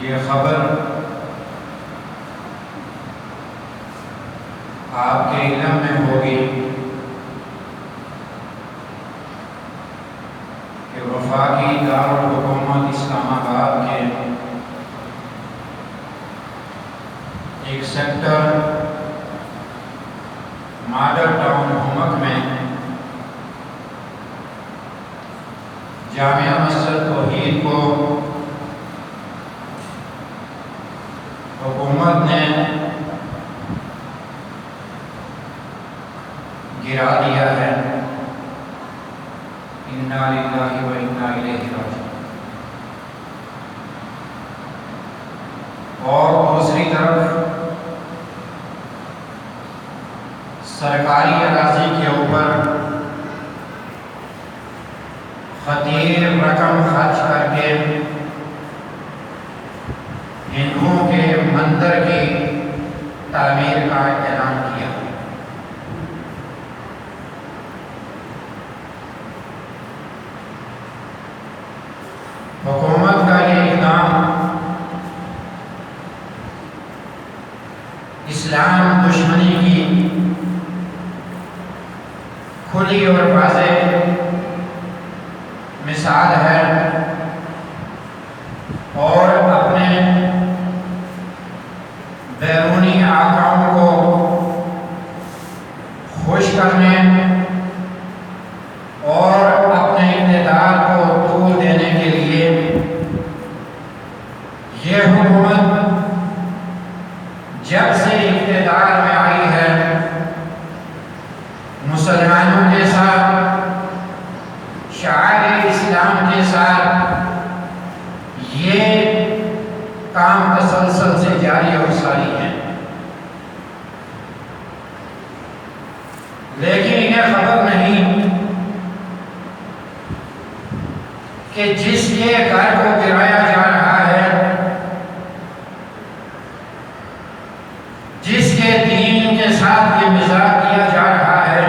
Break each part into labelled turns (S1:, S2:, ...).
S1: یہ خبر آپ کے علم میں ہوگی کہ وفاقی دارالحکومت اسلام آباد کے ایک سیکٹر ماڈل ٹاؤن حکومت میں جامعہ مسجد توحید کو حکومت نے گرا دیا ہے۔ انا للہ و انا الیہ راجعون۔ اور دوسری طرف سرکاری اراضی کے اوپر خطیر رقم خرچ کر کے ہندوؤں کے مندر کی تعمیر کا اعلان کیا۔ حکومت کا یہ اقدام اسلام دشمنی کی کھلی اور واضح مثال ہے، اور اپنے بیرونی آقاؤں کو خوش کرنے اور اپنے اقتدار کو طول دینے کے لیے یہ حکومت جب سے اقتدار میں آئی ہے لیکن انہیں خبر نہیں کہ جس کے گھر کو گرایا جا رہا ہے، جس کے دین کے ساتھ یہ مزاح کیا جا رہا ہے،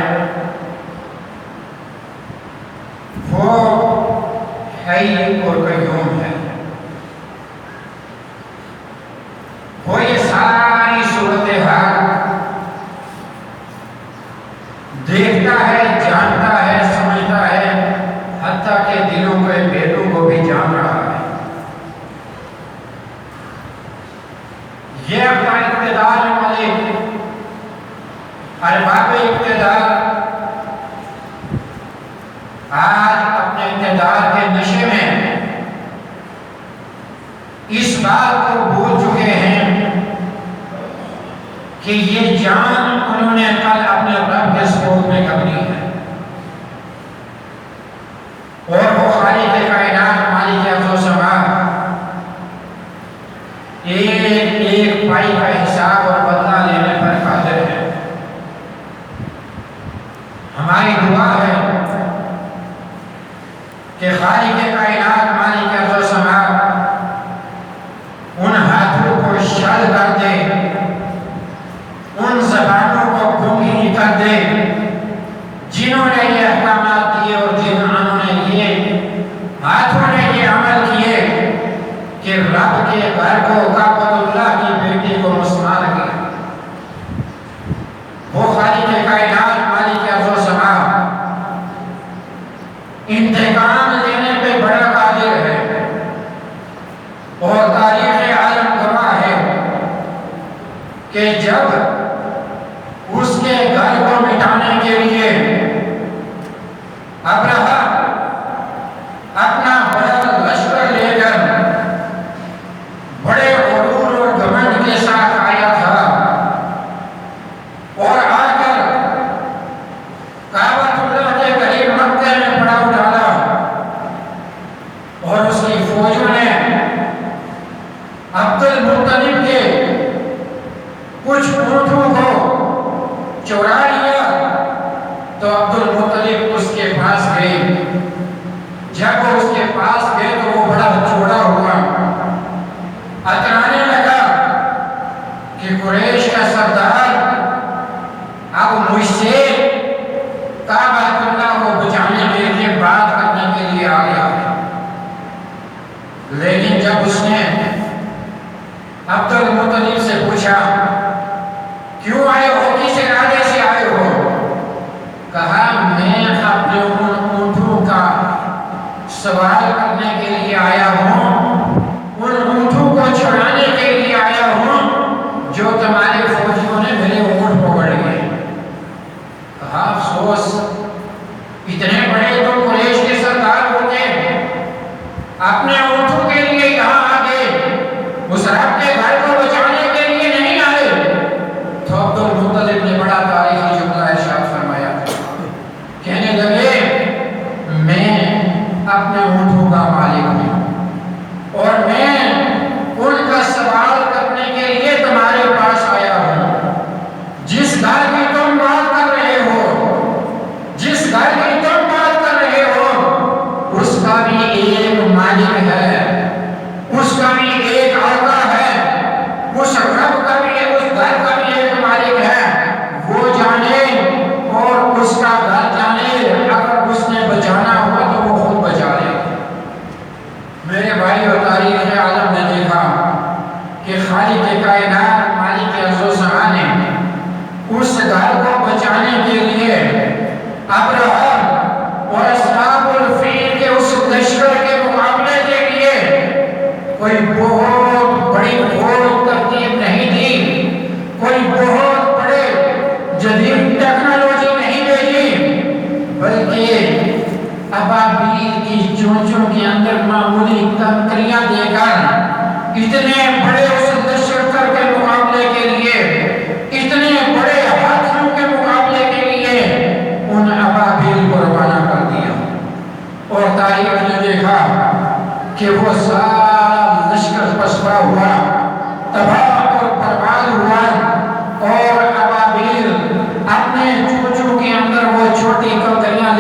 S1: وہ حی اور قیوم ہے۔ وہ یہ ساری صورتحال دیکھتا ہے، جانتا ہے، سمجھتا ہے، حتیٰ کہ دلوں کے بھیدوں کو بھی جان رہا ہے۔ یہ اپنا اقتدار ملک، ارباب اقتدار آج اپنے اقتدار کے نشے میں اس بات کو بھول چکے ہیں کہ یہ جان انہوں نے کل اپنے رب کے سپرد میں کر لی ہے، اور وہ خالق کائنات، مالک ارض و سماء ایک ایک پائی کا حساب اور بدلہ لینے پر قادر ہے۔ ہماری دعا ہے کہ خالق کائنات، مالک ارض و سماء ان ہاتھوں کو شل کر دے، ان زبانوں کو گونگی کر دے جنہوں نے یہ احکامات دیے اور جنہوں نے یہ ہاتھوں نے یہ عمل کیے کہ رب کے گھر کو، کعبۃ اللہ کی بیٹی کو مسمار کیا۔ وہ خالق کائنات، مالک ارض و سماء انتقام لینے پہ بڑا قادر ہے، اور تاریخ عالم گواہ ہے کہ جب اس کے گھر کو مٹانے کے لیے ابرہہ اپنا بڑا لشکر لے کر بڑے غرور اور گھمنڈ کے ساتھ آیا تھا، اور آ کر کعبۃ اللہ کے قریب مکہ میں پڑاؤ ڈالا، اور اس کی فوجوں نے عبد المطلب کے کچھ اونٹوں کو چورا لیا، تو عبد المطلب اس کے پاس گئے۔ جب وہ اس کے پاس گئے تو وہ بڑا چوڑا ہوا، اترانے لگا کہ قریش کا سردار اب مجھ سے کعبۃ اللہ کو بچانے کے لیے بات کرنے کے لیے آ گیا ہے۔ لیکن جب اس نے عبد المطلب سے پوچھا کیوں آئے ہو، کس ارادے سے آئے ہو، کہا میں اپنے اونٹوں کا سوال کرنے کے لیے آیا ہوں، ان اونٹوں کو چھڑانے کے لیے آیا ہوں جو تمہارے فوجیوں نے میرے اونٹ پکڑ لیے۔ کہا افسوس، اتنے بڑے تو قریش کے سردار ہوتے اپنے اونٹوں کے لیے یہاں آ گئے، اس رب کے گھر کو بچانے کے لیے نہیں آئے۔ تو عبد المطلب نے بڑا تاریخی جملہ ارشاد فرمایا، کہنے لگے میں اپنے اونٹوں کا مالک ہوں، اور میں ان کا سوال کرنے کے لیے تمہارے پاس آیا ہوں۔ جس گھر کی تم بات کر رہے ہو، جس گھر کی تم بات کر رہے ہو، اس کا بھی ایک مالک ہے، اس کا بھی ایک آقا ہے، اس رب کا بھی، اس گھر کا بھی ایک مالک ہے، وہ جانے اور اس کا گھر جانے، اگر اس نے بچانا ہوا تو وہ خود بچا لے۔ میرے بھائی اور تاریخ عالم نے دیکھا کہ خالق کائنات، مالک ارض و سماء نے اس گھر کو بچانے کے لیے ابرہہ اور اصحاب الفیل کے اس لشکر کے مقابلے کے لیے کوئی بہت بڑی فوج ترتیب نہیں دی، کوئی بہت بڑے جدید ٹیکنالوجی نہیں بھیجی، بلکہ ابابیل کی چونچوں کے اندر معمولی کنکریاں دے کر اتنے بڑے اس لشکر کے مقابلے کے لیے، اتنے بڑے ہاتھیوں کے مقابلے کے لیے ان ابابیل کو روانہ کر دیا۔ اور تاریخ نے دیکھا کہ وہ سارا لشکر پسپا ہوا، تباہ اور برباد ہوا، اور ابابیل اپنے چونچوں کے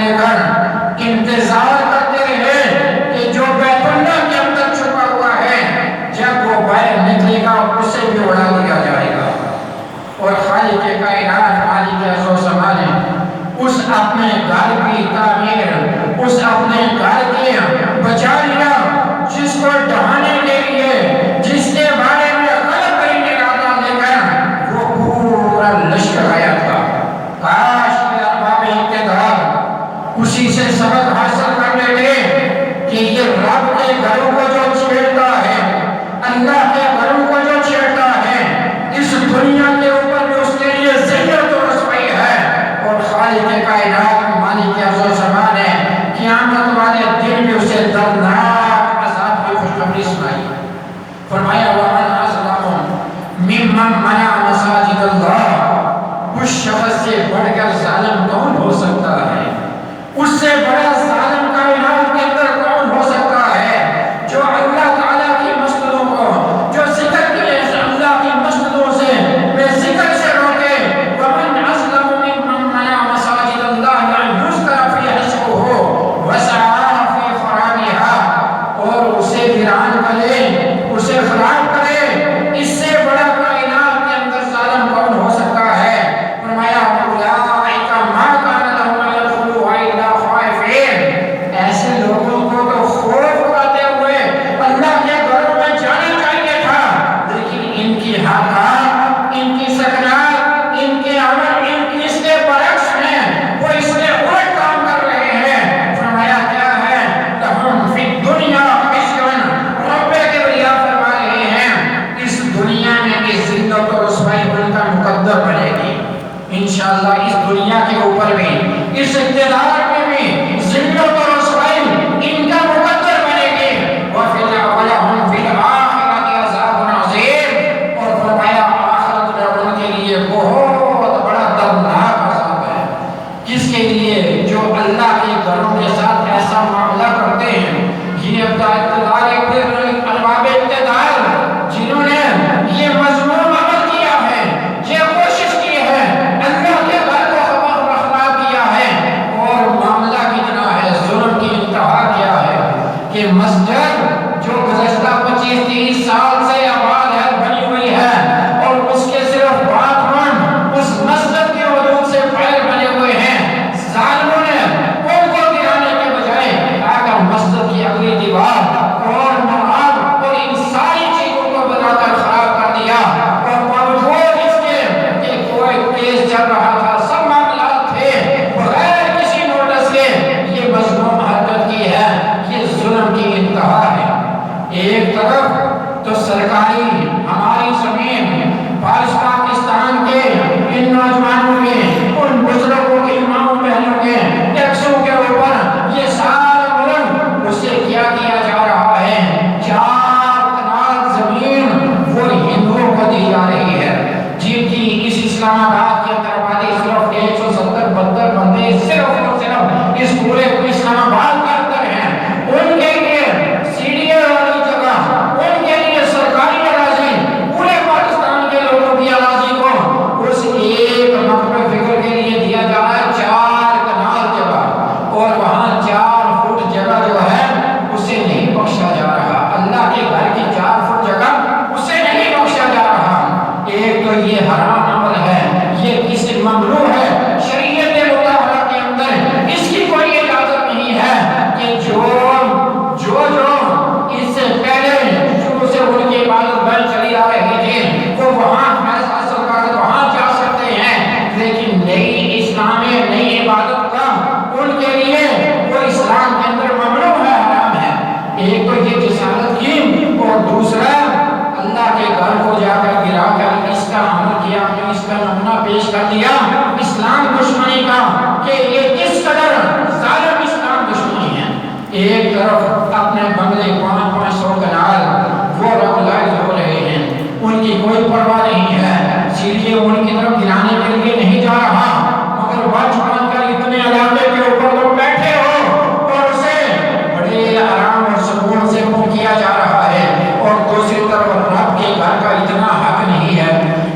S1: لے کر انتظار کرتے رہے کہ جو بیت اللہ کے اندر چھپا ہوا ہے جب وہ باہر نکلے گا اسے بھی اڑا دیا جائے گا۔ اور خالق کائنات مالک عز و جل نے اس اپنے گھر کی تعمیر، اس اپنے گھر کے بچا لیا جس کو ڈھانے کے لیے، جس کے بارے میں غلط طریقے ارادہ لے کر وہ پورا لشکر آیا تھا۔ کاش کہ ارباب اقتدار اسی سے سبق حاصل کر لیتے کہ یہ رب کے گھروں کو جو چھیڑتا ہے، اللہ کے گھروں کو جو چھیڑتا ہے، اس دنیا کے اوپر بھی اس کے لیے ذلت و رسوائی ہے۔ اور خالق کائنات مالک عز و جل نے قیامت والے دن بھی اسے دردناک عذاب کی خوشخبری سنائی۔ فرمایا وَمَنْ أَظْلَمُ مِمَّنْ مَنَعَ مَسَاجِدَ اللَّهِ، اس شخص سے بڑھ کر ظالم کون ہو سکتا ہے؟ اس سے بڑا ظالم کائنات کے اندر کون ہو سکتا ہے جو اللہ تعالیٰ کی مسجدوں کو، جو ذکر کے لیے اللہ کی مسجدوں سے بے ذکر سے روکے۔ وَمَنْ أَظْلَمُ مِمَّنْ مَنَعَ مَسَاجِدَ اللَّهِ أَنْ يُذْكَرَ فِيهَا اسْمُهُ وَسَعَىٰ فِي خَرَابِهَا، اور اسے ویران کرے، اسے خراب کرے، اس سے بڑا کائنات کے اندر ظالم کون ہو سکتا ہے؟ فرمایا أُولَٰئِكَ مَا كَانَ لَهُمْ أَن يَدْخُلُوهَا إِلَّا خَائِفِينَ، ایسے لوگوں کو تو خوف کھاتے ہوئے اللہ کے گھروں میں جانا چاہیے تھا، لیکن ان کی حالات، ان کی سکنات، ان کے عمل، ان کی اس کے برعکس ہیں، وہ اس کے الٹ کام کر رہے ہیں۔ فرمایا کیا ہے؟ لَهُمْ فِي الدُّنْيَا خِزْيٌ، رب کبریا فرما رہے ہیں اس دنیا میں بھی ذلت و رسوائی ان کا مقدر بنے گی۔ انشاءاللہ اس دنیا کے اوپر بھی، اس اقتدار میں بھی ذلت و رسوائی ان کا مقدر بنے گی۔ وَلَهُمْ فِي الْآخِرَةِ عَذَابٌ عَظِيمٌ، اور فرمایا آخرت میں ان کے لیے بہت بڑا دردناک عذاب ہے۔ کس کے لیے؟ جو اللہ کے گھروں کے ساتھ ایسا معاملہ کرتے ہیں۔ یہ اقتدار ارباب اقتدار جنہوں نے یہ مذموم عمل کیا ہے، یہ کوشش کی ہے، اللہ کے گھر کو خراب کیا ہے، اور معاملہ کتنا ہے، ظلم کی انتہا کیا ہے کہ مسجد جو گزشتہ 25-30 سال سے آباد ہے، بنی ہوئی ہے، اور اس کے صرف باتھ روم اس مسجد کے حدود سے باہر بنے ہوئے ہیں، ظالموں نے ان کو گرانے کے بجائے آ کر مسجد کی اگلی دیوار اور محراب اور ان ساری چیزوں کو بنا کر خراب کر دیا، اور باوجود اس کے کہ کوئی کیس چل رہا تھا، سب معاملات تھے، بغیر کسی نوٹس کے یہ مظلوم حرکت کی ہے۔ یہ ظلم کی انتہا ہے۔ ایک طرف تو سرکاری ہماری زمین فارس پاکستان کے ان نوجوانوں کے، ان بزرگوں کے، ماؤں بہنوں کے ٹیکسوں کے اوپر یہ سارا ملک اسے کیا کیا جا رہا ہے، 4 کنال زمین وہ ہندوؤں کو دی جا رہی ہے، جن کی اس اسلام آباد کے اندر آبادی صرف 170-72 بندے صرف اور صرف اس پورے اسلام آباد کے اندر ہیں۔ ان کے لیے سیڑھیاں والی جگہ، ان کے لیے سرکاری اراضی، پورے پاکستان کے لوگوں کی اراضی کو اس ایک مقبرہ فکر کے لیے دیا جا رہا ہے 4 کنال جگہ، اور وہاں 4 فٹ جگہ جو ہے اسے نہیں بخشا جا رہا۔ اللہ کے گھر کی 4 فٹ جگہ اسے نہیں بخشا جا رہا۔ ایک تو یہ حرام عمل ہے، یہ کسی ممنوع ہے، شریعت مطہرہ کے اندر اس کی کوئی اجازت نہیں ہے کہ جو اس سے پہلے شروع سے ان کی عبادت بن چلی آ رہی تھی وہ وہاں فیض حاصل کر وہاں جا سکتے ہیں، لیکن نئی اسلامی نئی عبادت کا ان کے لیے وہ اسلام کے اندر ممنوع ہے، حرام ہے۔ ایک تو یہ جسارت کی، اور دوسرا اللہ کے گھر کو جا کر گرا کر اس کا عمل کیا، اس کا نمونہ پیش کر دیا اسلام دشمنی کا کہ یہ کس قدر ظالم اسلام دشمنی ہے۔ ایک طرف اپنے بنگلے 500 کنال وہ رب لائز ہو رہے ہیں، ان کی کوئی پرواہ نہیں ہے، سیڑھیاں ان کی طرف گرانے کے لیے نہیں جا رہا، مگر بچ بن کر اتنے علاقے کے اوپر تم بیٹھے ہو اور اسے بڑے آرام اور سکون سے کیا جا رہا ہے، اور دوسری طرف رب کے گھر کا اتنا حق نہیں ہے،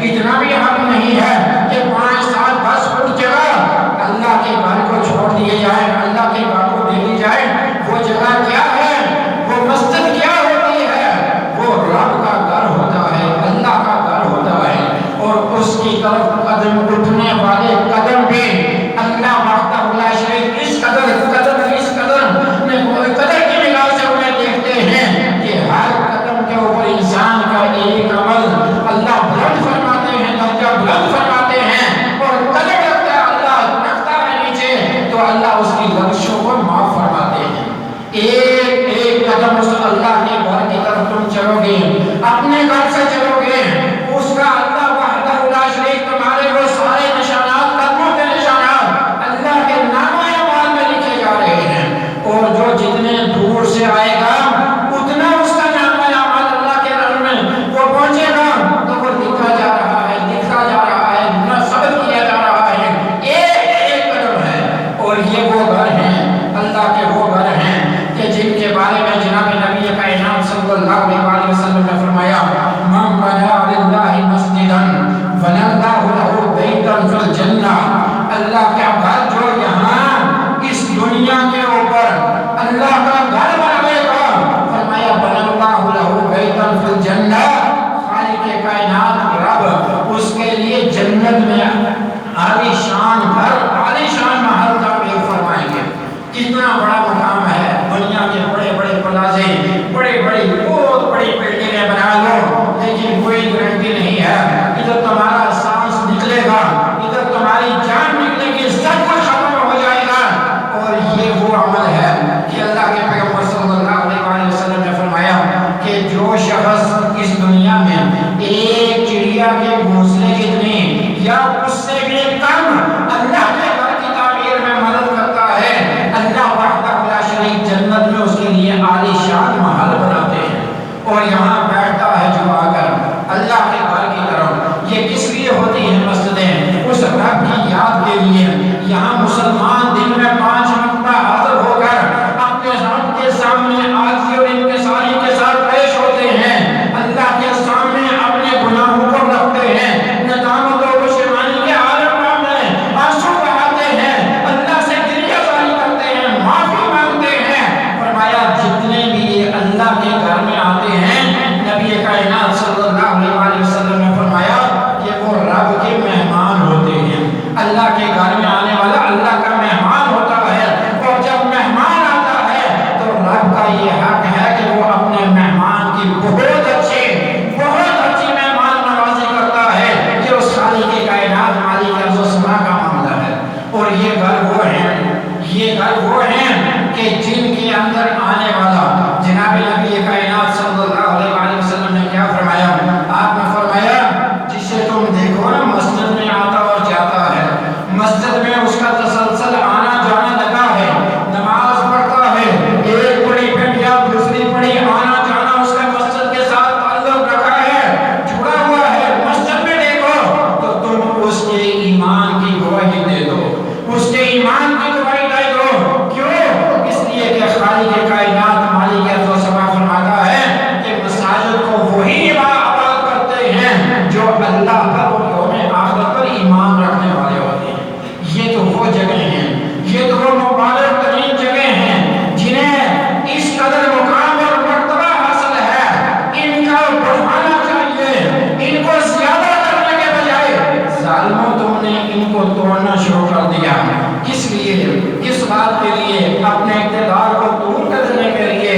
S1: اتنا بھی حق نہیں ہے کہ 5-7-10 فٹ جگہ اٹھنے والے قدم بھی اللہ وحدہ لا شریک اس قدر کی نگاہ سے انہیں دیکھتے ہیں کہ ہر قدم کے اوپر انسان کا ایک عمل اللہ بلند فرماتے ہیں، درجہ بلند فرماتے ہیں، اور قدم رکھتا ہے اللہ رکھتا ہے نیچے تو اللہ اس کی لغزشوں کو معاف فرماتے ہیں۔ ایک ایک قدم اس اللہ کے گھر کی طرف تم چلو گے، اپنے گھر سے چلو گے، اس کا اللہ وحدہ لا شریک تمہارے وہ سارے نشانات، قدموں کے نشانات اللہ کے نام اعمال میں لکھے جا رہے ہیں، اور جو جتنے دور سے آئے گا اتنا اس کا نام اعمال اللہ کے گھر میں وہ پہنچے گا تو وہ لکھا جا رہا ہے، لکھا جا رہا ہے، ثبت کیا جا رہا ہے، ایک ایک قدم ہے۔ اور یہ وہ گھر ہیں، اللہ کے وہ گھر ہیں کہ جن کے بارے میں جناب نبی کائنات صلی اللہ علیہ وسلم نے فرمایا من بنا للہ مسجدا بنى اللہ له بیتا فی الجنہ، اللہ کا گھر جو یہاں اس دنیا کے اوپر اللہ کا گھر بنائے گا، فرمایا بنى اللہ له بیتا فی الجنہ، خالق کائنات رب اس کے لیے جنت میں عالی شان گھر، عالی شان محل تعمیر فرمائیں گے۔ کتنا بڑا مقام ہے، دنیا کے بڑے بڑے پلازے، بڑے بڑے بہت بڑی بلڈنگیں بنا لو، لیکن کوئی گارنٹی نہیں ہے ادھر تمہارا سانس نکلے گا، ادھر تمہاری جان نکلے گی، سب کچھ ختم ہو جائے گا۔ اور یہ وہ عمل ہے کہ اللہ کے پیغمبر صلی اللہ علیہ وسلم نے فرمایا کہ جو شخص اس دنیا میں ایک چڑیا کے گھونسلے جتنی یا اس سے بھی کم اللہ کے گھر کی تعمیر میں مدد کرتا ہے، اللہ وحدہ لا شریک جنت میں اس کے لیے عالی شان محل بناتے ہیں، اور یہاں بیٹھتا ہے جو آ کر اللہ کے گھر کی طرف۔ یہ کس لیے ہوتی ہیں مسجدیں؟ اس رب کی یاد کے لیے۔ یہاں مسلمان دن میں 5 مرتبہ حاضر ہو کر اپنے رب کے سامنے عاجزی اور انکساری کے ساتھ پیش ہوتے ہیں، اللہ کے سامنے اپنے گناہوں کو رکھتے ہیں، ندامت اور پشیمانی کے عالم میں آنسو بہاتے ہیں، اللہ سے گریہ جاری کرتے ہیں، معافی مانگتے ہیں۔ فرمایا جتنے بھی یہ اللہ کے گھر میں آتے ہیں، نبی کائنات صلی اللہ علیہ وسلم نے فرمایا کہ وہ رب کے مہمان ہوتے ہیں۔ اللہ کے گھر میں آنے والا اللہ کا مہمان ہوتا ہے، اور جب مہمان آتا ہے تو رب کا یہ حق ہے کہ وہ اپنے مہمان کی بہت اچھی مہمان نوازی کرتا ہے۔ یہ اس خالق کائنات مالک ارض و سما کا معاملہ ہے۔ اور یہ گھر وہ ہیں کہ جن کے اندر آنے والا جناب نبی کائنات صلی اللہ علیہ وسلم نے کیا فرمایا؟ آپ نے فرمایا جسے تم دیکھو نا مسجد میں آتا اور جاتا ہے، مسجد میں اس کا تسلسل آنا جانا لگا ہے، نماز پڑھتا ہے، ایک پڑھی پھر یا دوسری پڑھی، آنا جانا اس کا مسجد کے ساتھ تعلق رکھا ہے، جڑا ہوا ہے، مسجد میں دیکھو تو تم اس کے ایمان کی گواہی دے دو، اس کے ایمان کی گواہی دے دو۔ کیوں؟ اس لیے کہ خالق کائنات مالک ارض و سما فرماتا ہے کہ مساجد کو وہی آباد کرتے ہیں جو اللہ پر اور یوم آخرت پر ایمان رکھنے والے ہوتے ہیں۔ یہ تو وہ جگہ ہیں، یہ تو وہ مبارک ترین جگہ ہیں جنہیں اس قدر مقام اور مرتبہ حاصل ہے، ان کا بڑھانا چاہیے، ان کو زیادہ کرنے کے بجائے ظالموں تم نے ان کو توڑنا شروع کر دیا۔ کس لیے؟ کس بات کے لیے؟ اپنے اقتدار کو دور کرنے کے لیے۔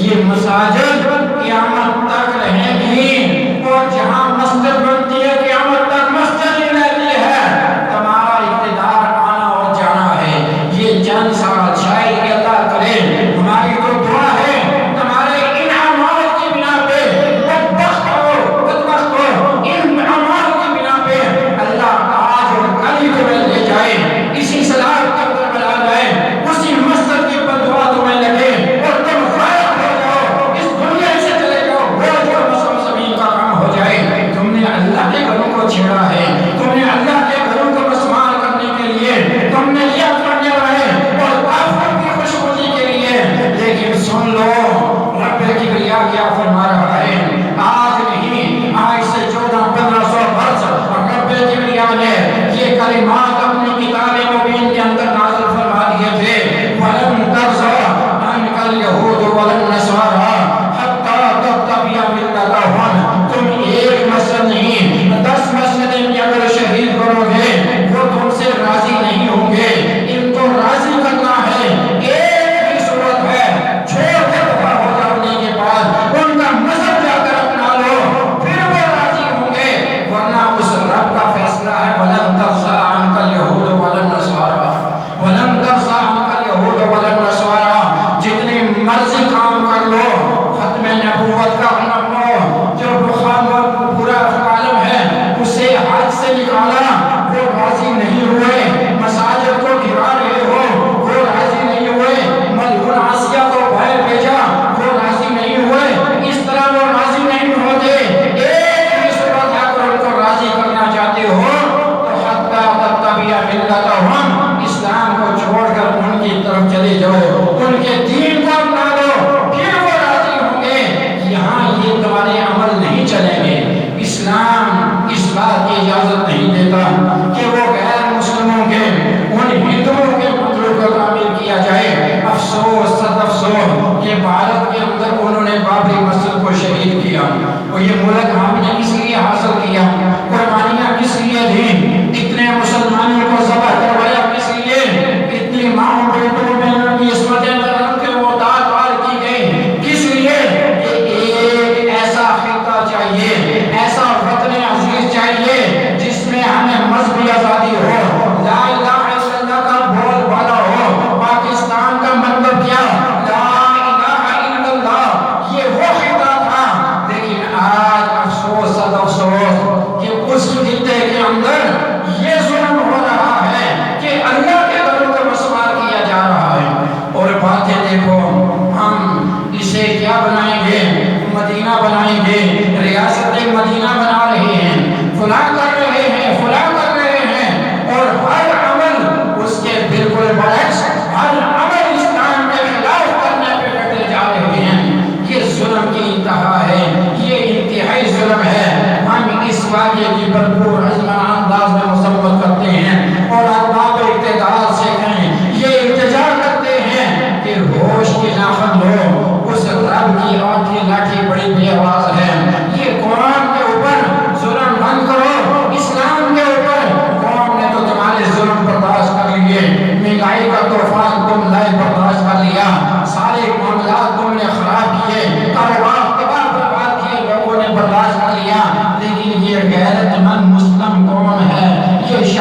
S1: یہ مساجد قیامت تک رہیں گی، اور جہاں مسجد بنتی ہے قیامت تک مسجد ہی رہتی ہے۔ تمہارا اقتدار آنا اور جانا ہے، یہ چند سال شاید کہ اللہ کرے، ہماری تو دعا ہے تمہارے ان اعمال کی بنا پہ بدبخت ہو، ان اعمال کی بنا پہ اللہ آج اور کل ہی تمہیں لے جائے، اسی صلاح کے اندر بلا جائے، اسی مسجد کی بددعا تمہیں لگے اور تم غائب ہو جاؤ، اس دنیا سے چلے جاؤ، بوجھ اور مسئلہ زمین کا کام ہو جائے۔ تم نے اللہ کے گھروں کو چھیڑا ہے، تم نے اللہ کے گھروں کو مسمار کرنے کے لیے تم نے یہ کرنے رہے اور کافروں کی خوشخوشی کے لیے۔ لیکن سن لو رب کبریا کیا فرما رہا ہے، آج نہیں، آج سے 1400-1500 برس رب کبریا نے یہ کلمات اپنی کتاب مبین کے اندر نازل فرما دیے تھے۔ وَلَن تَرْضَىٰ عَنْكَ الْيَهُودُ وَلَا النَّصَارَىٰ حَتَّىٰ تَتَّبِعَ مِلَّتَهُمْ۔ تم ایک مسجد نہیں 10 مسجدیں بھی اگر شہید کرو گے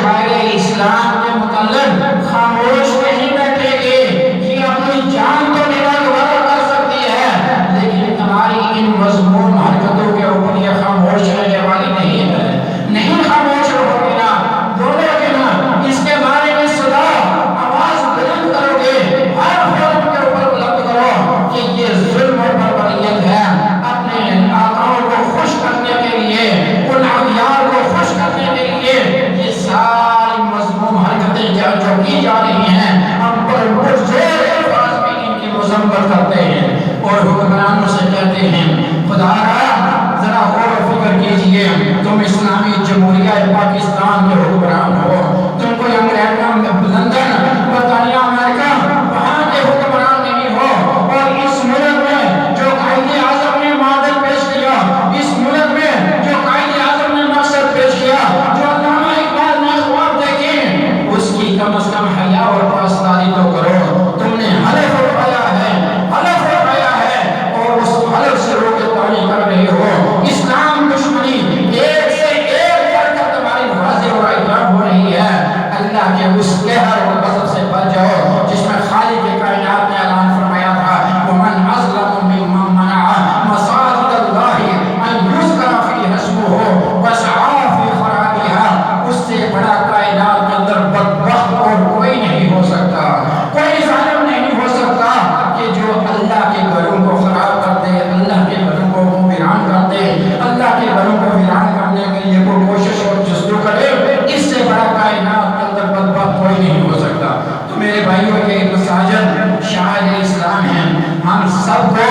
S1: شاعر اسلام کے متعلق خاموش نہیں بیٹھے گے. یہ اپنی جان تو نگاہ کر سکتی ہے لیکن تمہاری ان مضمون حرکتوں کے اوپر یہ خاموش رہنے والی نہیں ہے. نہیں خاموش رہو گے نا، بولو گے نا، اس کے بارے میں صدا آواز بلند کرو گے، ہر فورم کے اوپر بلند کرو کہ یہ ظلم اور بربریت ہے. اپنے آقاؤں کو خوش کرنے کے لیے، ان اغیار کو خوش کرنے کے لیے یہ ساری مضمون حرکتیں جو کی جا رہی ہیں، ہم پر زور الفاظ میں ان کی مذمت کرتے ہیں اور حکمرانوں سے کہتے ہیں خدا را ذرا غور و فکر کیجئے، تم اسلامی جمہوریہ پاکستان کے حکمران ہو، تم کوئی امریکہ لندن برطانیہ امریکہ وہاں کے حکمران نہیں ہو. اور اس ملک میں جو قائد اعظم نے ماڈل پیش کیا، اس ملک میں جو قائد اعظم نے مقصد پیش کیا، جو علامہ اقبال نے خواب دیکھے، اس کی کم از کم حیا اور پاسداری تو کرو. تم نے حلف اٹھایا ہے، حلف اٹھایا ہے اور اس حلف سے روکے پانی کر رہے ہو. اسلام دشمنی ایک سے ایک بڑھ کر تمہاری واضح اور اعلان ہو رہی ہے. اللہ کے اس قہر اور غضب سے بچ جاؤ جس میں خالق کائنات نے اعلان فرمایا تھا وَمَنْ أَظْلَمُ مِمَّن مَنَعَ مَسَاجِدَ اللَّهِ أَن يُذْكَرَ فِيهِ اسْمُهُ وَسَعَىٰ فِي خَرَابِهَا. اس سے بڑا کائنات کے اندر بدبخت اور کوئی نہیں ہو سکتا، کوئی ظالم نہیں ہو سکتا کہ جو اللہ کے گھروں کو خراب کر دے، اللہ کے گھروں کو ویران کر دے، اللہ کے گھروں کو ویران کرنے کے لیے کوئی کوشش اور جستجو کرے. اس سے بڑا کائنات کے اندر بدبخت کوئی نہیں ہو سکتا. تو میرے بھائیوں یہ مساجد شاعر اسلام ہیں. ہم سب کو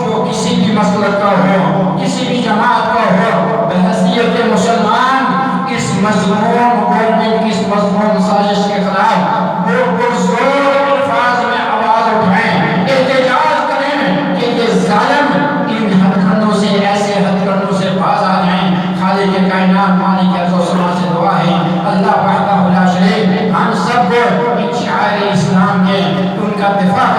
S1: جو کسی بھی مسلک کا ہو، کسی بھی جماعت کا ہو، بحیثیت مسلمان اس مضمون گورنمنٹ کی اس مضمون سازش کے خلاف وہ پرزور الفاظ میں آواز اٹھائیں، احتجاج کریں کہ یہ ظالم ان ہتھ کنڈوں سے، ایسے ہتھ کنڈوں سے باز آ جائیں. خالق کائنات مالک ارض و سما سے دعا ہے اللہ وحدہ لا شریک ہم سب کو ان شعائر اسلام کے ان کا دفاع